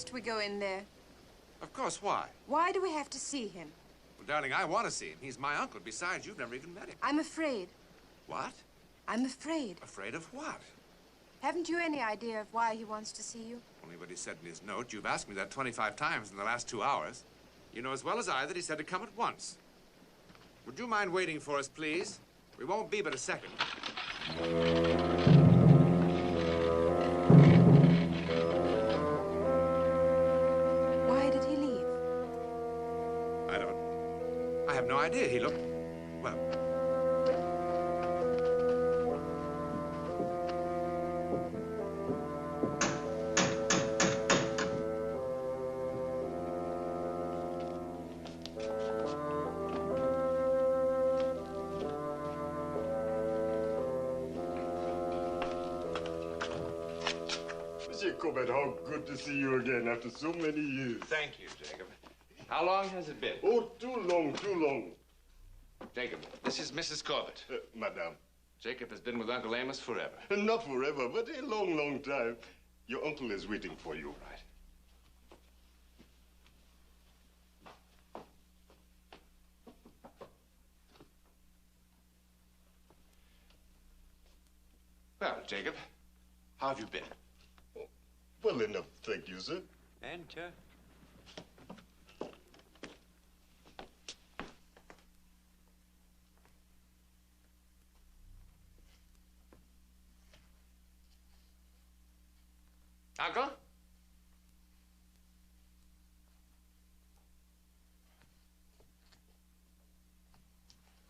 must we go in there? Of course, why? Why do we have to see him? Well, darling, I want to see him. He's my uncle. Besides, you've never even met him. I'm afraid. What? I'm afraid. Afraid of what? Haven't you any idea of why he wants to see you? Only what he said in his note. You've asked me that 25 times in the last 2 hours. You know as well as I that he said to come at once. Would you mind waiting for us, please? We won't be but a second. Why did he leave? I have no idea. He looked, well... Jacob, how good to see you again after so many years. Thank you, Jacob. How long has it been? Oh, too long, too long. Jacob, this is Mrs. Corbett. Madame. Jacob has been with Uncle Amos forever. Not forever, but a long, long time. Your uncle is waiting for you. Right. Well, Jacob, how have you been? Well enough, thank you, sir. Enter. Uncle?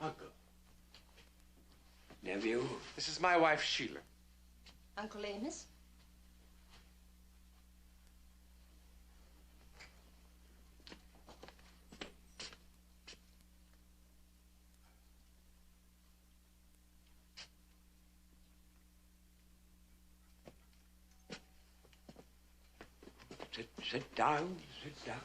Uncle. Nephew? This is my wife, Sheila. Uncle Amos? Sit down, sit down.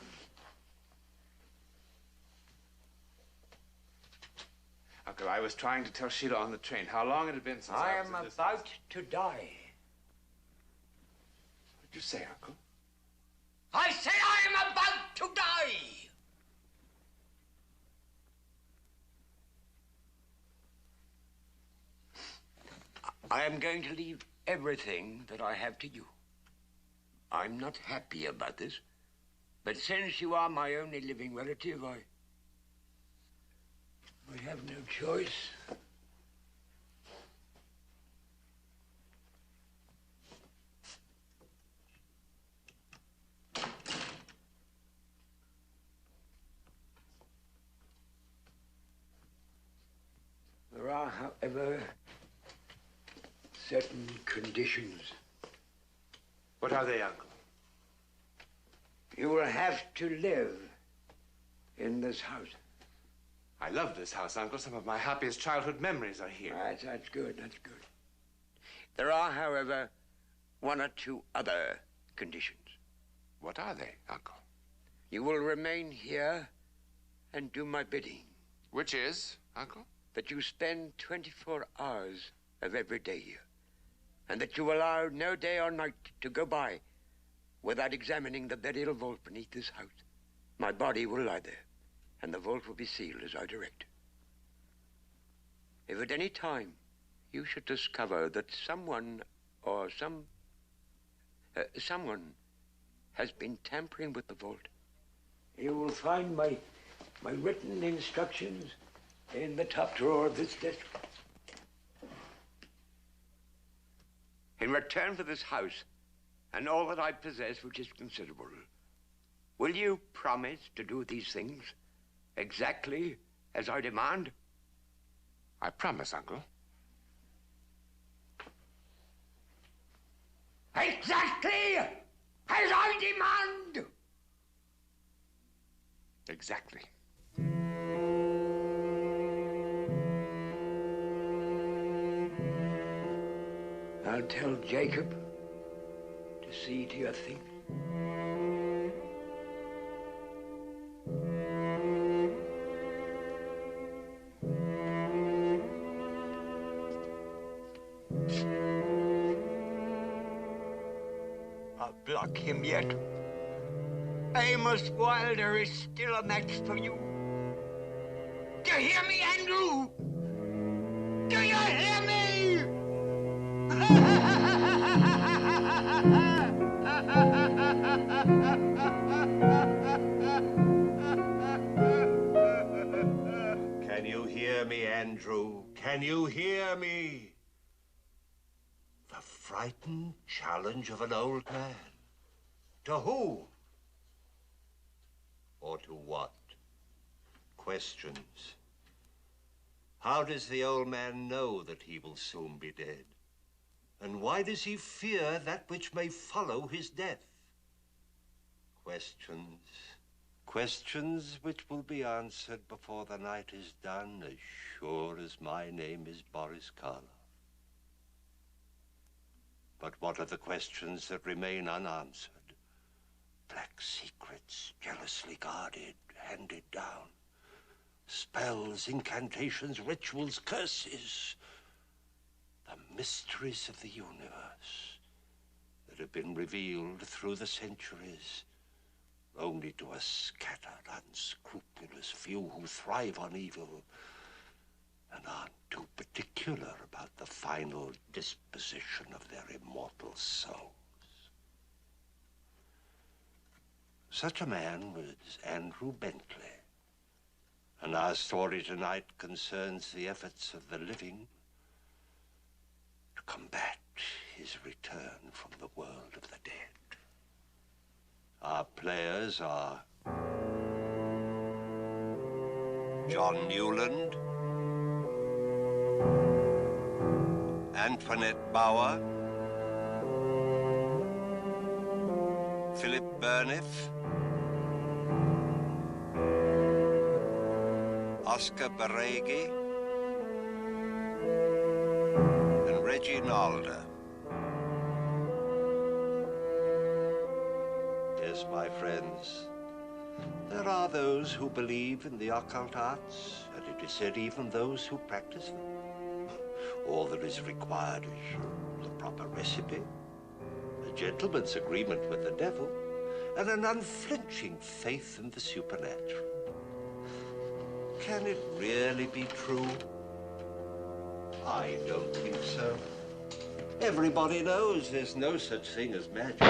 Uncle, I was trying to tell Sheila on the train how long it had been since I I was am at this... about to die. What did you say, Uncle? I say I am about to die! I am going to leave everything that I have to you. I'm not happy about this, but since you are my only living relative, I have no choice. There are, however, certain conditions. What are they, Uncle? You will have to live in this house. I love this house, Uncle. Some of my happiest childhood memories are here. That's good, that's good. There are, however, one or two other conditions. What are they, Uncle? You will remain here and do my bidding. Which is, Uncle? That you spend 24 hours of every day here, and that you allow no day or night to go by without examining the burial vault beneath this house. My body will lie there, and the vault will be sealed as I direct. If at any time you should discover that someone or someone has been tampering with the vault, you will find my written instructions in the top drawer of this desk. In return for this house and all that I possess, which is considerable, will you promise to do these things exactly as I demand? I promise, Uncle. Exactly as I demand! Exactly. I'll tell Jacob to see to your things. I'll block him yet. famous Wilder is still a match for you. Do you hear me, Andrew? Do you hear me? Can you hear me, Andrew? Can you hear me? The frightened challenge of an old man. To who? Or to what? Questions. How does the old man know that he will soon be dead? And why does he fear that which may follow his death? Questions. Questions which will be answered before the night is done, as sure as my name is Boris Karloff. But what are the questions that remain unanswered? Black secrets, jealously guarded, handed down. Spells, incantations, rituals, curses. The mysteries of the universe that have been revealed through the centuries only to a scattered, unscrupulous few who thrive on evil and aren't too particular about the final disposition of their immortal souls. Such a man was Andrew Bentley. And our story tonight concerns the efforts of the living to combat his return from the world of the dead. Our players are John Newland, Antoinette Bauer, Philip Burniff, Oscar Baregi, and Reggie Nalder. Yes, my friends, there are those who believe in the occult arts, and it is said even those who practice them. All that is required is the proper recipe, a gentleman's agreement with the devil, and an unflinching faith in the supernatural. Can it really be true? I don't think so. Everybody knows there's no such thing as magic.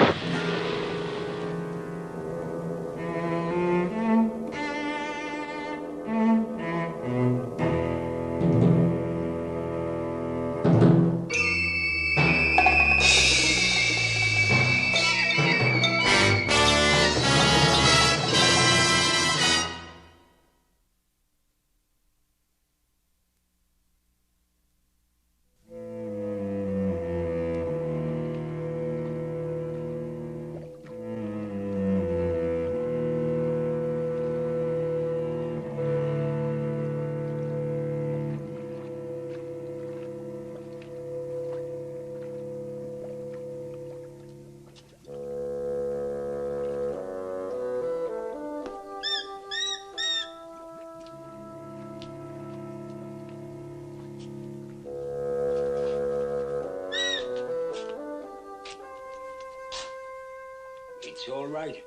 It's all right.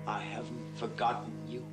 I haven't forgotten you.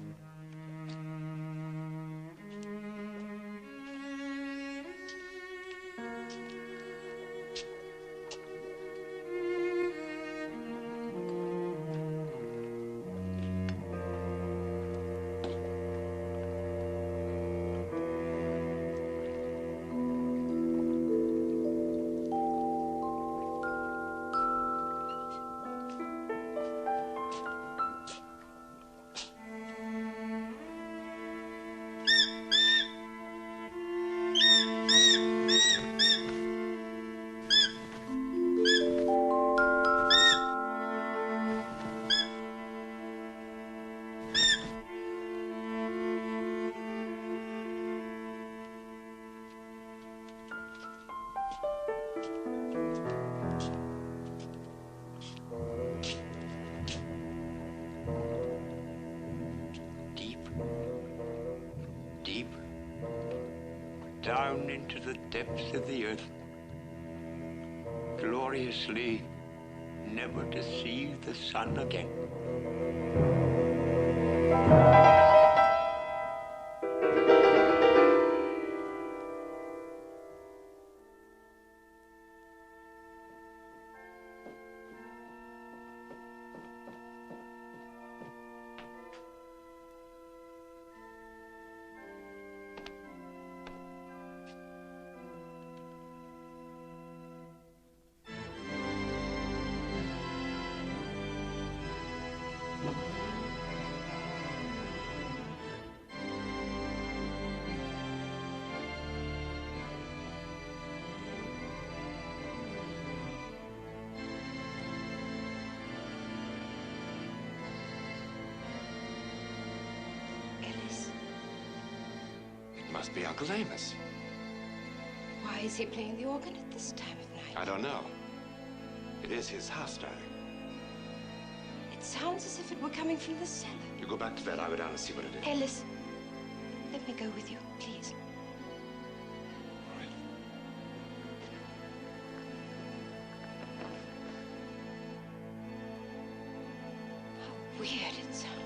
Down into the depths of the earth, gloriously, never to see the sun again. must be Uncle Amos. Why is he playing the organ at this time of night? I don't know. It is his house, darling. It sounds as if it were coming from the cellar. You go back to bed. I'll go down and see what it is. Ellis, let me go with you, please. All right. How weird it sounds.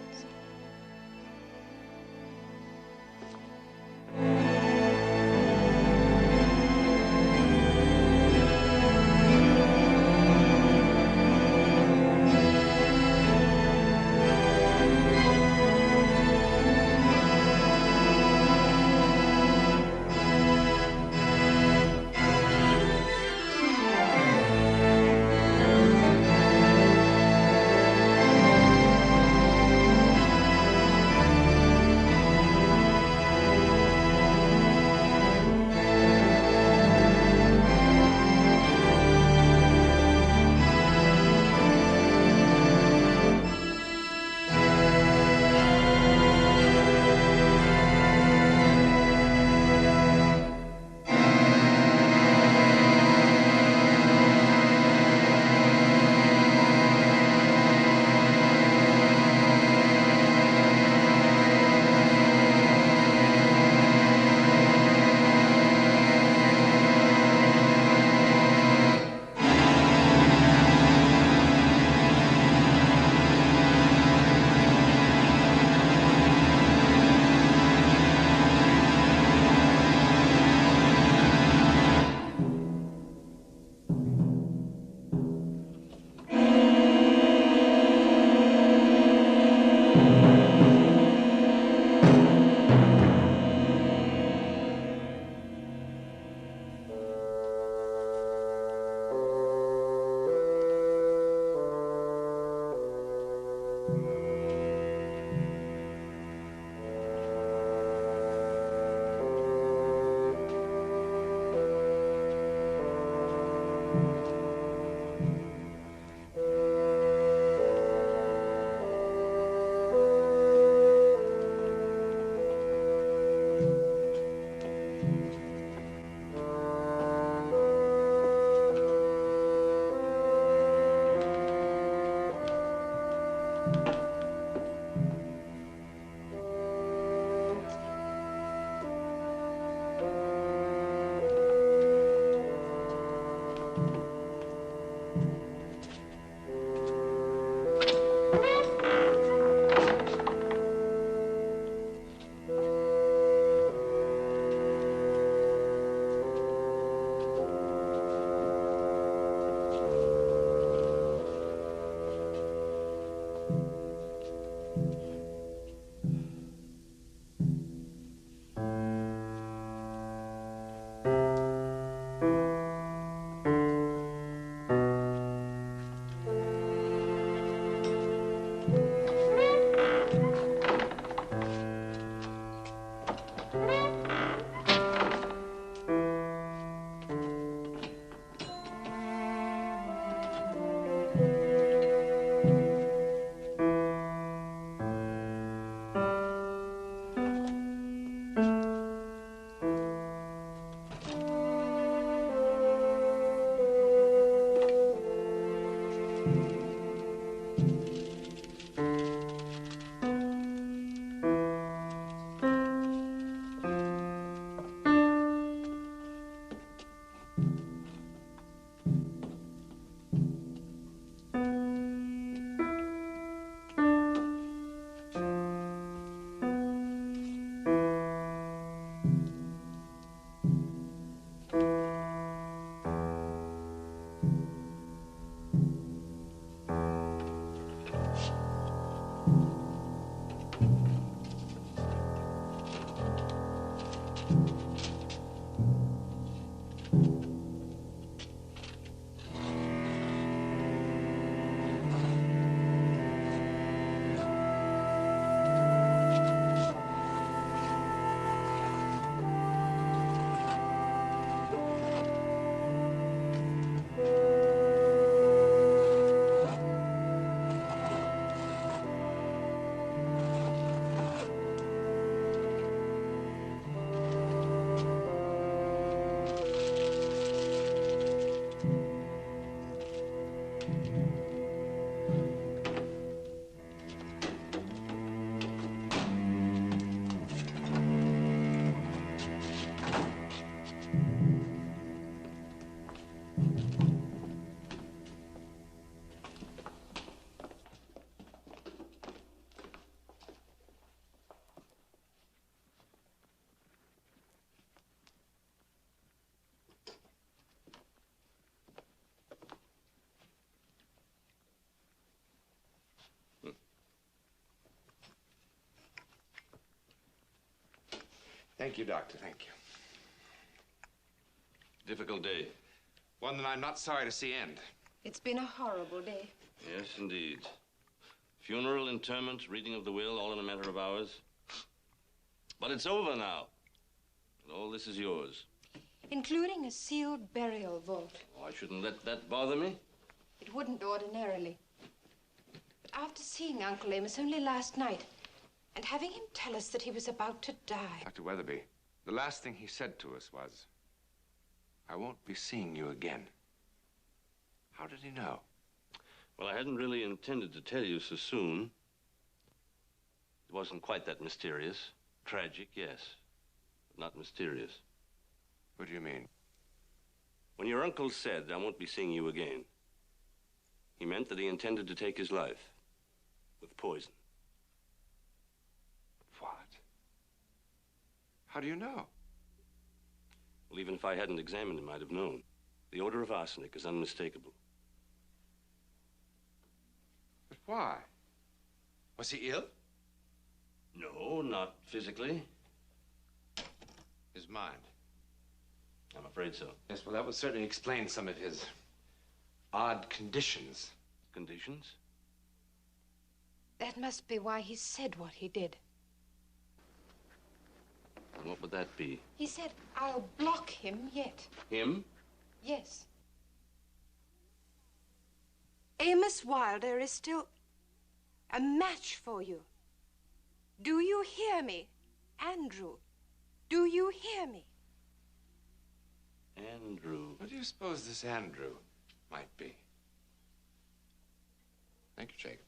Thank you, Doctor. Thank you. Difficult day. One that I'm not sorry to see end. It's been a horrible day. Yes, indeed. Funeral, interment, reading of the will, all in a matter of hours. But it's over now. And all this is yours. Including a sealed burial vault. Oh, I shouldn't let that bother me. It wouldn't ordinarily. But after seeing Uncle Amos only last night, and having him tell us that he was about to die. Dr. Weatherby, the last thing he said to us was, I won't be seeing you again. How did he know? Well, I hadn't really intended to tell you so soon. It wasn't quite that mysterious. Tragic, yes, but not mysterious. What do you mean? When your uncle said, I won't be seeing you again, he meant that he intended to take his life with poison. What? How do you know? Well, even if I hadn't examined him, I'd have known. The odor of arsenic is unmistakable. But why? Was he ill? No, not physically. His mind. I'm afraid so. Yes, well, that would certainly explain some of his odd conditions. Conditions? That must be why he said what he did. And what would that be? He said, I'll block him yet. Him? Yes. Amos Wilder is still a match for you. Do you hear me, Andrew? Do you hear me? Andrew. What do you suppose this Andrew might be? Thank you, Jacob.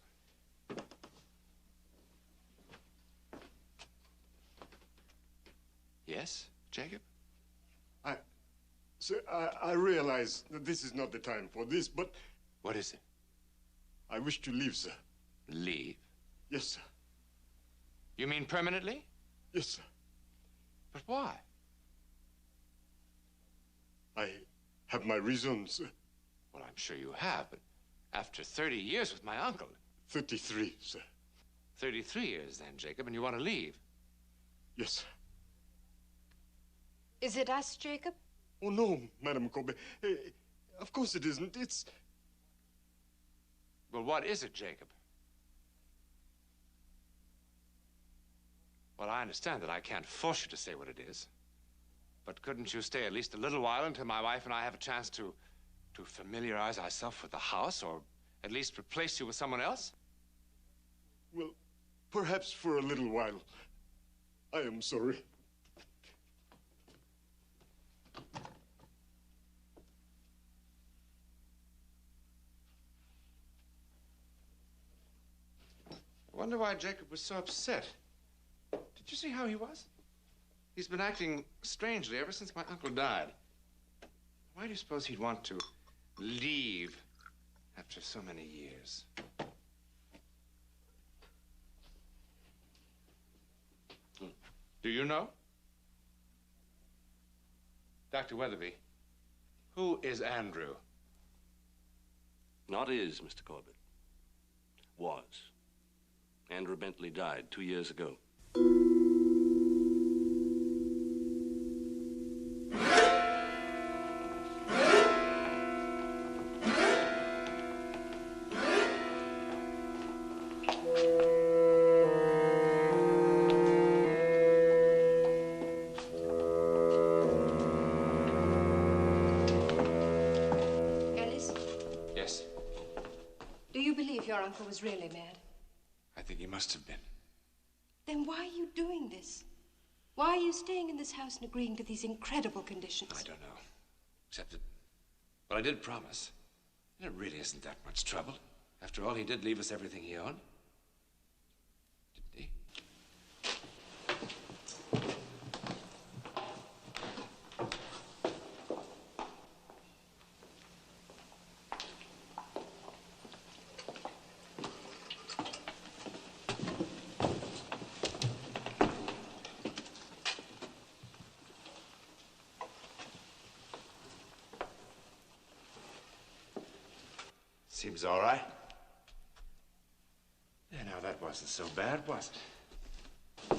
Yes, Jacob? Sir, I realize that this is not the time for this, but What is it? I wish to leave, sir. Leave? Yes, sir. You mean permanently? Yes, sir. But why? I have my reasons, sir. Well, I'm sure you have, but after 30 years with my uncle. 33, sir. 33 years then, Jacob, and you want to leave? Yes, sir. Is it us, Jacob? Oh, no, Madam Colby. Of course it isn't. It's... Well, what is it, Jacob? Well, I understand that I can't force you to say what it is. But couldn't you stay at least a little while until my wife and I have a chance to familiarize ourselves with the house, or at least replace you with someone else? Well, perhaps for a little while. I am sorry. I wonder why Jacob was so upset. Did you see how he was? He's been acting strangely ever since my uncle died. Why do you suppose he'd want to leave after so many years? Do you know? Dr. Weatherby, who is Andrew? Not is, Mr. Corbett. Was. Andrew Bentley died 2 years ago. Your uncle was really mad. I think he must have been. Then why are you doing this? Why are you staying in this house and agreeing to these incredible conditions? I don't know. Except that, well, I did promise. And it really isn't that much trouble. After all, he did leave us everything he owned. Didn't he? Seems all right. Yeah, now that wasn't so bad, was it?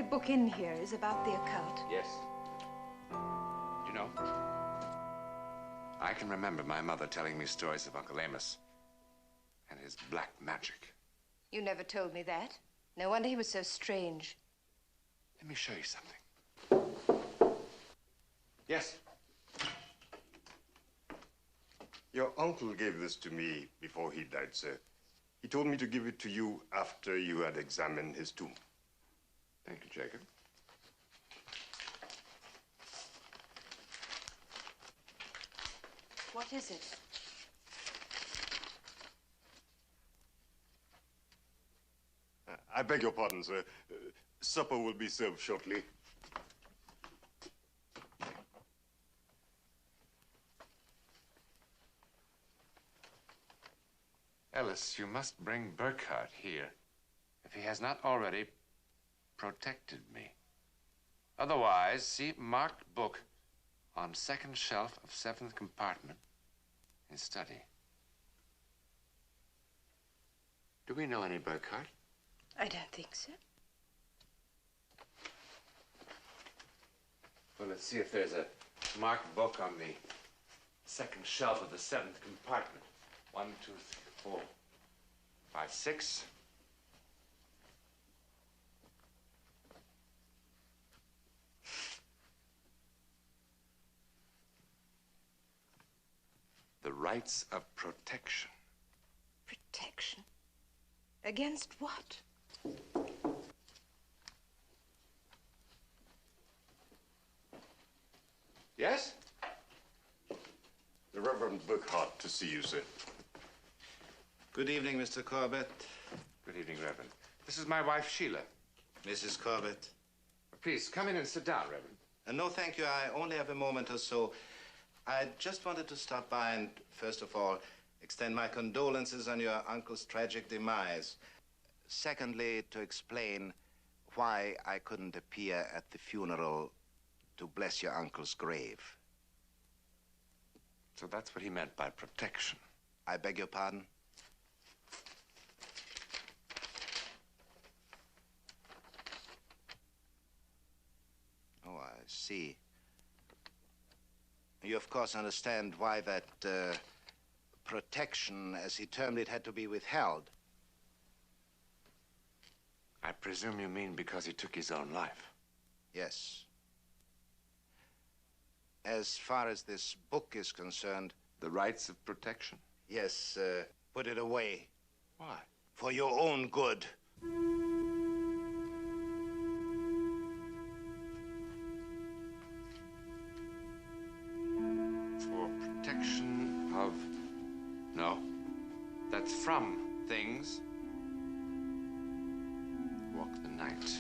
book in here is about the occult. Yes. You know, I can remember my mother telling me stories of Uncle Amos and his black magic. You never told me that. No wonder he was so strange. Let me show you something. Yes. Your uncle gave this to me before he died, sir. He told me to give it to you after you had examined his tomb. Thank you, Jacob. What is it? I beg your pardon, sir. Supper will be served shortly. Ellis, you must bring Burkhardt here, if he has not already protected me. Otherwise, see marked book on second shelf of 7th compartment in study. Do we know any Burkhardt? I don't think so. Well, let's see if there's a marked book on the second shelf of the 7th compartment. 1, 2, 3, 4, 5, 6. The rights of protection. Protection? Against what? Yes? The Reverend Burkhardt to see you, sir. Good evening, Mr. Corbett. Good evening, Reverend. This is my wife, Sheila. Mrs. Corbett. Please, come in and sit down, Reverend. No, thank you. I only have a moment or so. I just wanted to stop by and, first of all, extend my condolences on your uncle's tragic demise. Secondly, to explain why I couldn't appear at the funeral to bless your uncle's grave. So that's what he meant by protection. I beg your pardon? Oh, I see. You, of course, understand why that protection, as he termed it, had to be withheld. I presume you mean because he took his own life. Yes. As far as this book is concerned... The rights of protection? Yes, put it away. Why? For your own good. For protection of... No. That's from things. Walk the night.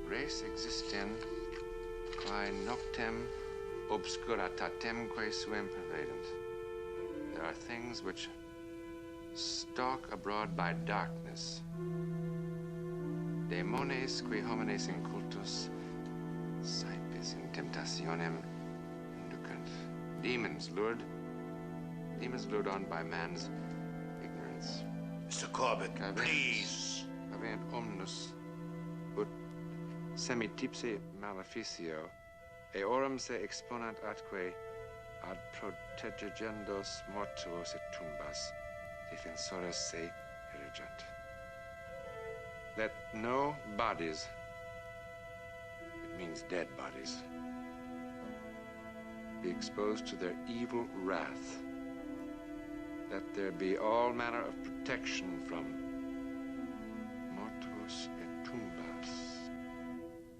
Res existem quae noctem obscuritatemque suem pervadent. There are things which stalk abroad by darkness. Demones qui homines incultus saepis in temptationem inducant. Demons lured on by man's ignorance. Mr. Corbett, please. Caveant omnus ut semitipse maleficio eorum se exponant atque ad protegendos mortuos et tumbas defensores se erigent. Let no bodies, it means dead bodies, be exposed to their evil wrath. Let there be all manner of protection from mortuos et tumbas.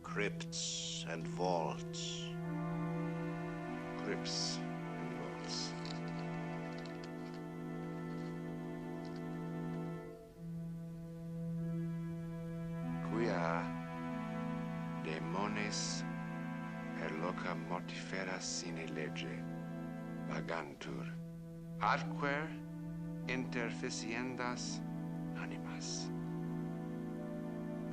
Crypts and vaults. Crypts and vaults. Quia demones per loca mortifera sine lege vagantur, adquer interficiendas animas.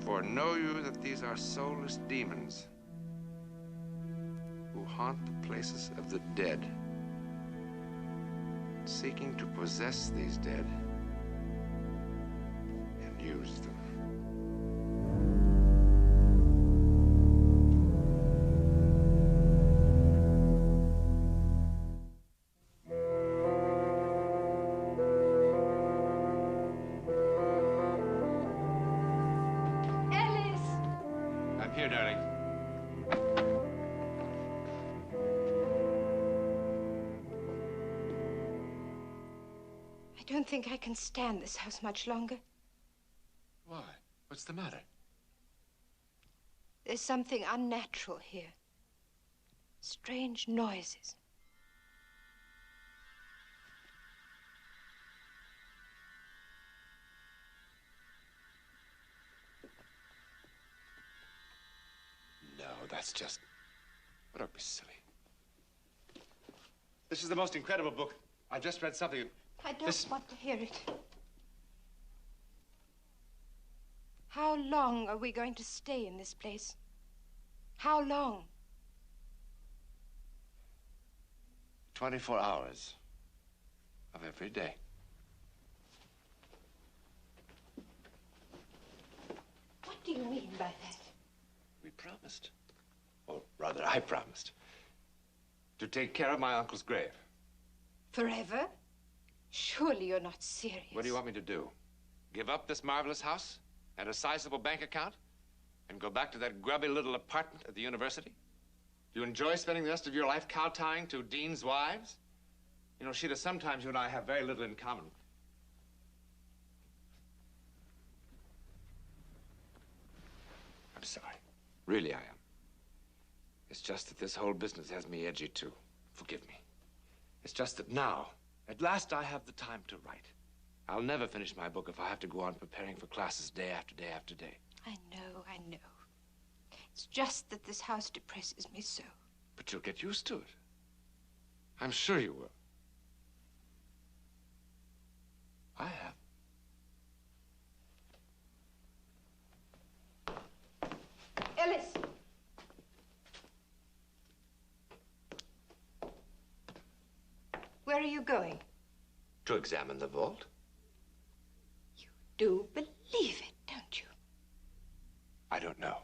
For know you that these are soulless demons who haunt the places of the dead, seeking to possess these dead and use them. I'm here, darling. I don't think I can stand this house much longer. Why? What's the matter? There's something unnatural here. Strange noises. No, that's just... Oh, don't be silly. This is the most incredible book. I just read something... I don't want to hear it. How long are we going to stay in this place? How long? 24 hours of every day. What do you mean by that? We promised, or rather I promised, to take care of my uncle's grave. Forever? Surely you're not serious. What do you want me to do? Give up this marvelous house and a sizable bank account and go back to that grubby little apartment at the university? Do you enjoy spending the rest of your life kowtowing to deans' wives? You know, Sheila, sometimes you and I have very little in common. I'm sorry. Really, I am. It's just that this whole business has me edgy, too. Forgive me. It's just that now, at last, I have the time to write. I'll never finish my book if I have to go on preparing for classes day after day after day. I know. It's just that this house depresses me so. But you'll get used to it. I'm sure you will. I have. Ellis! Where are you going? To examine the vault. You do believe it, don't you? I don't know.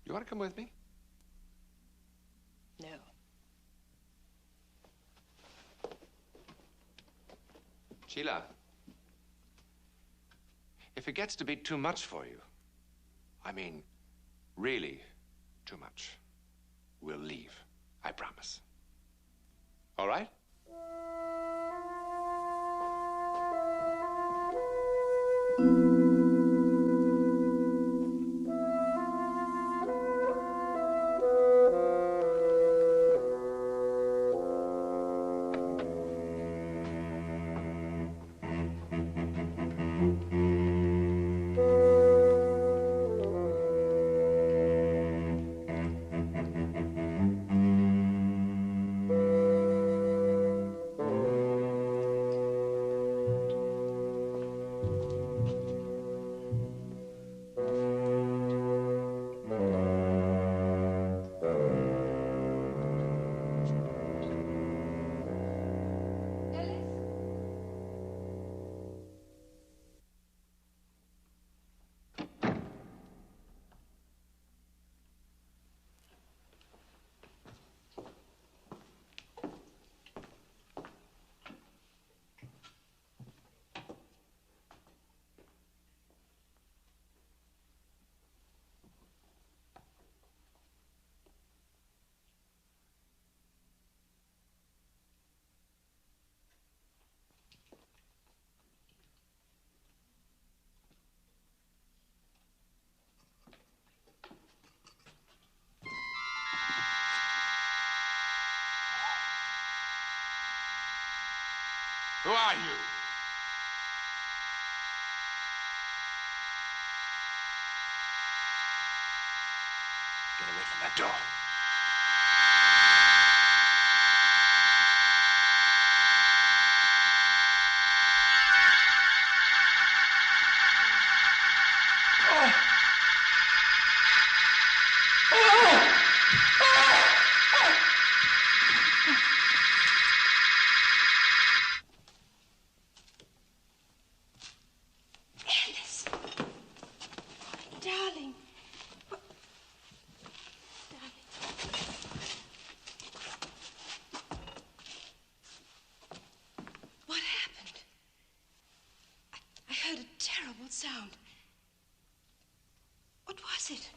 You want to come with me? No. Sheila, if it gets to be too much for you, I mean, really too much, we'll leave. I promise. All right? Who are you? Get away from that door. terrible sound. What was it?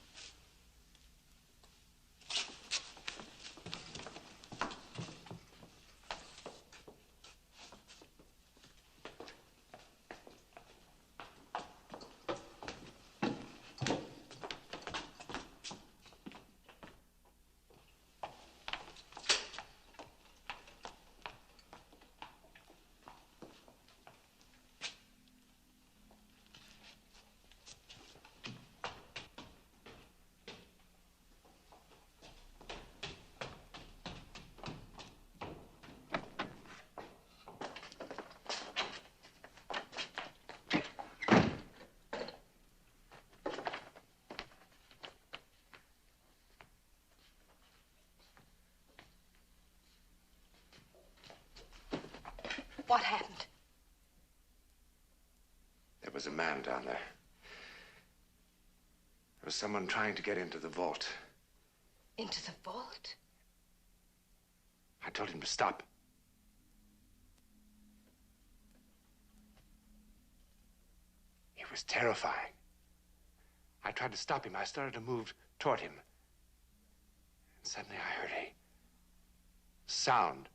What happened? There was a man down there. There was someone trying to get into the vault. Into the vault? I told him to stop. He was terrifying. I tried to stop him. I started to move toward him. And suddenly I heard a sound.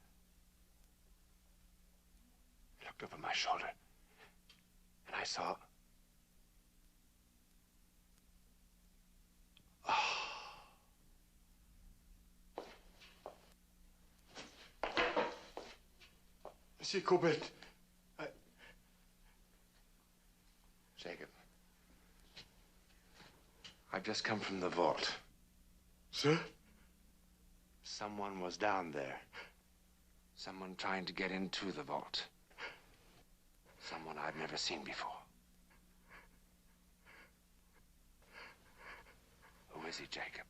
I looked over my shoulder, and I saw... Monsieur Corbett, Jacob, I've just come from the vault. Sir? Someone was down there. Someone trying to get into the vault. Someone I've never seen before. Who is he, Jacob?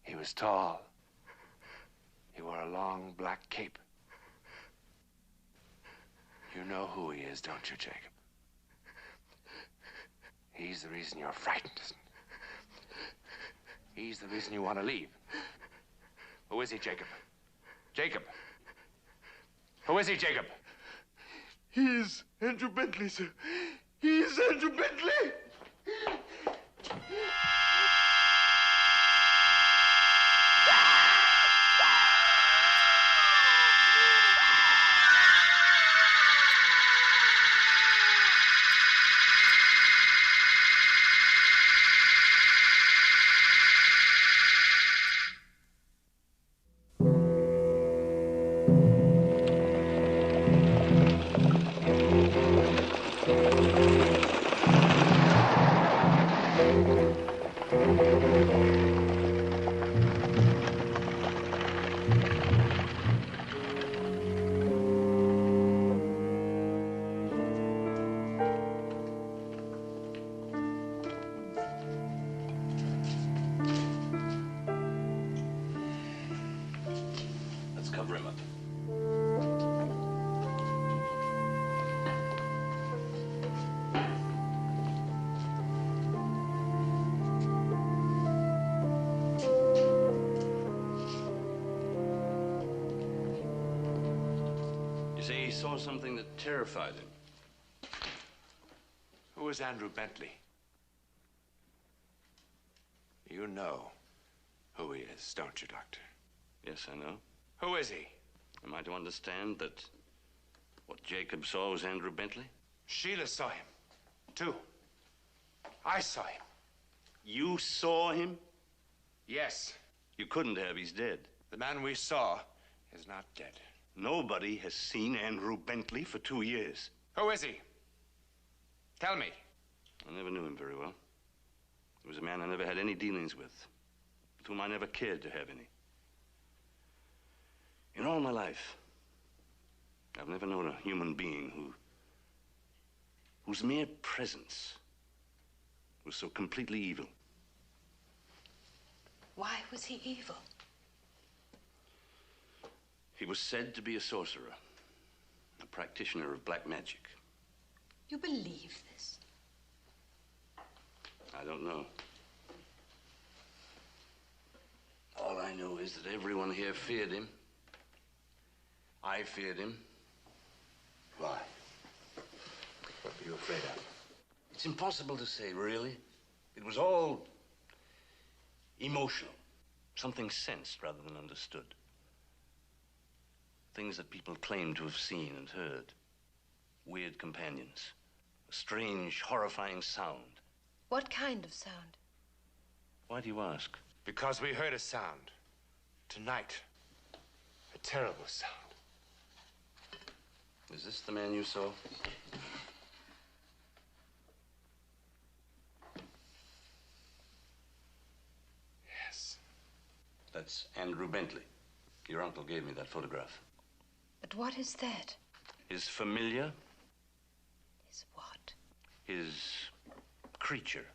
He was tall. He wore a long black cape. You know who he is, don't you, Jacob? He's the reason you're frightened, isn't he? He's the reason you want to leave. Who is he, Jacob? Jacob! Who is he, Jacob? He's Andrew Bentley, sir. He's Andrew Bentley! Let's cover him up. You say he saw something that terrified him. Who is Andrew Bentley? You know who he is, don't you, Doctor? Yes, I know. Who is he? Am I to understand that what Jacob saw was Andrew Bentley? Sheila saw him, too. I saw him. You saw him? Yes. You couldn't have. He's dead. The man we saw is not dead. Nobody has seen Andrew Bentley for 2 years. Who is he? Tell me. I never knew him very well. He was a man I never had any dealings with whom I never cared to have any. In all my life, I've never known a human being whose mere presence was so completely evil. Why was he evil? He was said to be a sorcerer, a practitioner of black magic. You believe this? I don't know. All I know is that everyone here feared him. I feared him. Why? afraid of? It's impossible to say, really. It was all emotional. Something sensed rather than understood. Things that people claim to have seen and heard. Weird companions. A strange, horrifying sound. What kind of sound? Why do you ask? Because we heard a sound. Tonight. A terrible sound. Is this the man you saw? Yes. That's Andrew Bentley. Your uncle gave me that photograph. But what is that? His familiar, Is what? his creature.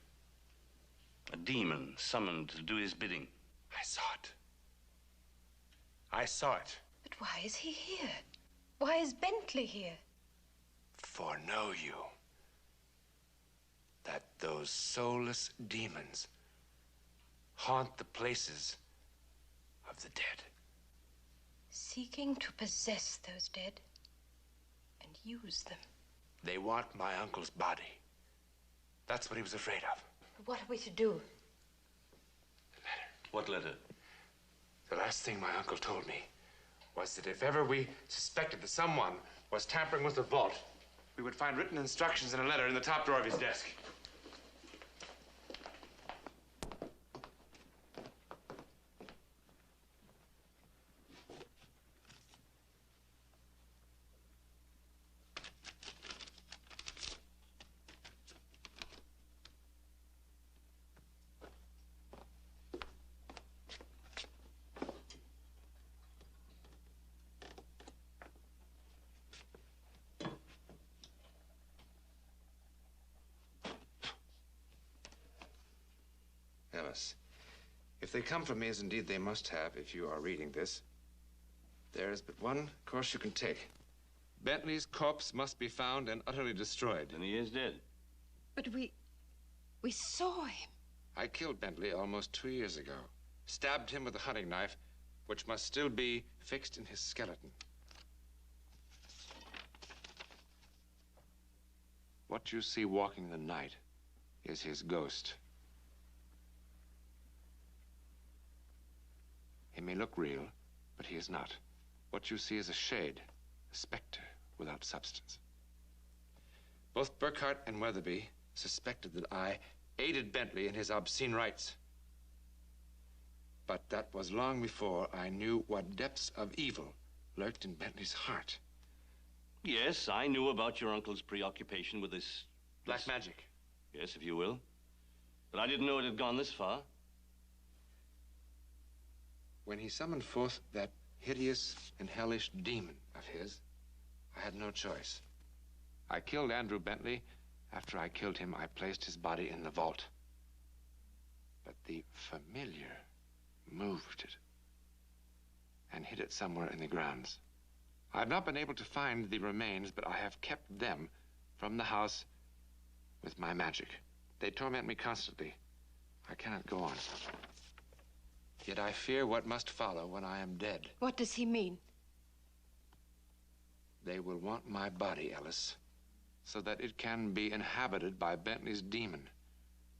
A demon summoned to do his bidding. I saw it. I saw it. But why is he here? Why is Bentley here? Foreknow you that those soulless demons haunt the places of the dead. Seeking to possess those dead and use them. They want my uncle's body. That's what he was afraid of. What are we to do? What letter? The last thing my uncle told me was that if ever we suspected that someone was tampering with the vault, we would find written instructions in a letter in the top drawer of his desk. Alice, if they come from me, as indeed they must have if you are reading this, there is but one course you can take. Bentley's corpse must be found and utterly destroyed. Then he is dead. But we saw him. I killed Bentley almost 2 years ago. Stabbed him with a hunting knife, which must still be fixed in his skeleton. What you see walking the night is his ghost. He may look real, but he is not. What you see is a shade, a specter without substance. Both Burkhart and Weatherby suspected that I aided Bentley in his obscene rites. But that was long before I knew what depths of evil lurked in Bentley's heart. Yes, I knew about your uncle's preoccupation with this... Black magic. Yes, if you will. But I didn't know it had gone this far. When he summoned forth that hideous and hellish demon of his, I had no choice. I killed Andrew Bentley. After I killed him, I placed his body in the vault. But the familiar moved it and hid it somewhere in the grounds. I've not been able to find the remains, but I have kept them from the house with my magic. They torment me constantly. I cannot go on. Yet I fear what must follow when I am dead. What does he mean? They will want my body, Ellis, so that it can be inhabited by Bentley's demon.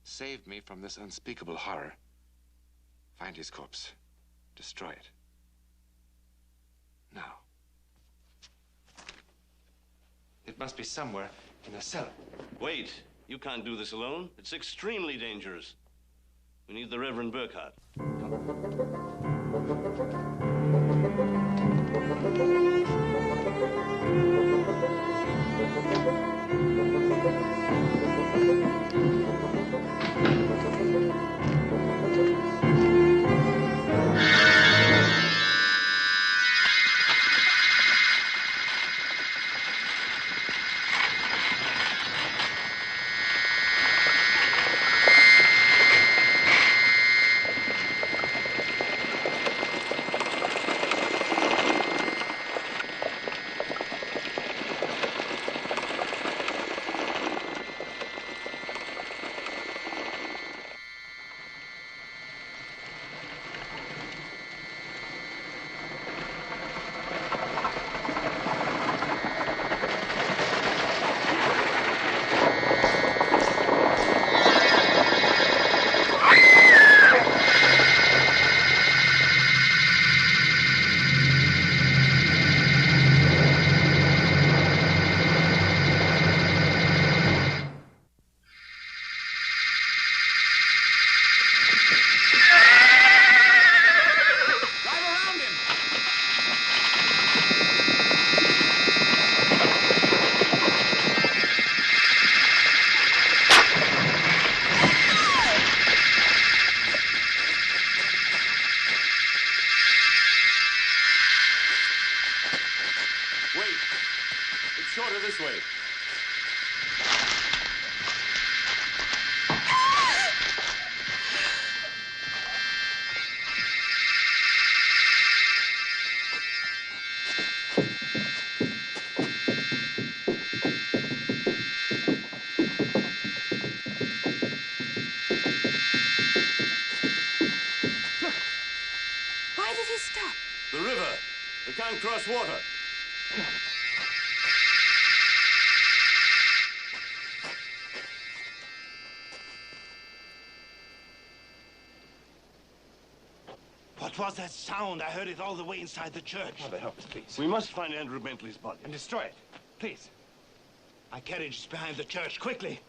Save me from this unspeakable horror. Find his corpse. Destroy it. Now. It must be somewhere in a cellar. Wait. You can't do this alone. It's extremely dangerous. We need the Reverend Burkhart. shorter this way. Why did he stop? The river. They can't cross water. What was that sound? I heard it all the way inside the church. Father, help us, please. We must find Andrew Bentley's body. And destroy it. Please. My carriage is behind the church. Quickly.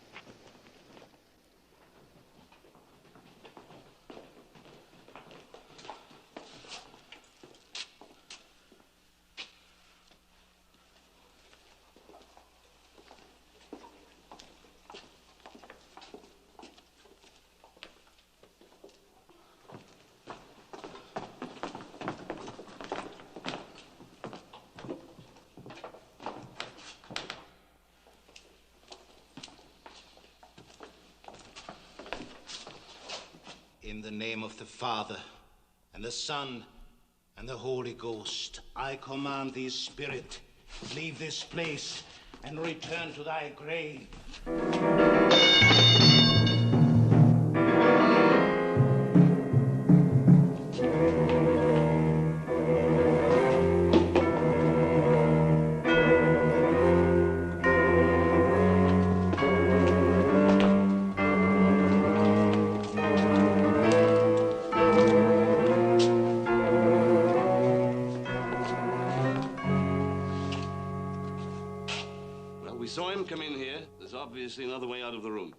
In the name of the Father, and the Son, and the Holy Ghost, I command thee, spirit, leave this place and return to thy grave. We saw him come in here. There's obviously another way out of the room.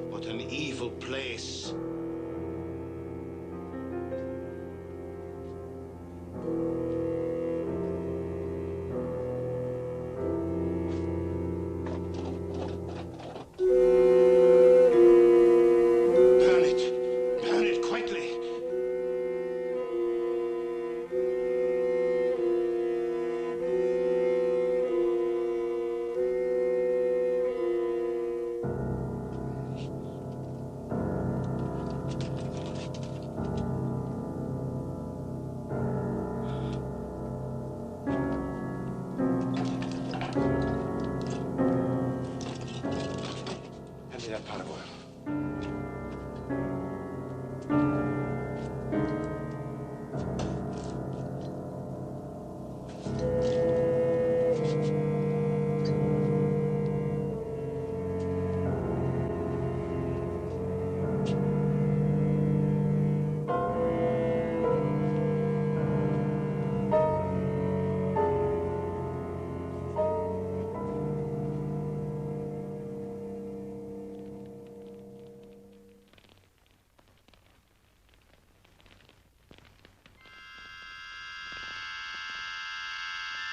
What an evil place. Burn it quickly. Hand me that pot of oil.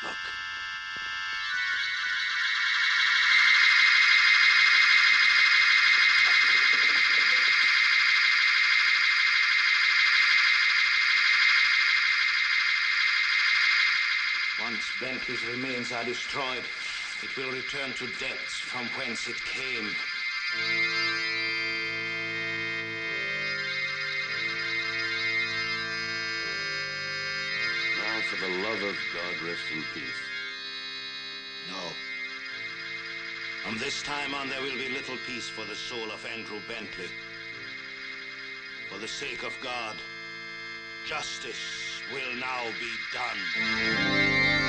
Look. Once Bentley's remains are destroyed, it will return to depths from whence it came. Now, for the love of God, rest in peace. No. From this time on, there will be little peace for the soul of Andrew Bentley. For the sake of God, justice will now be done.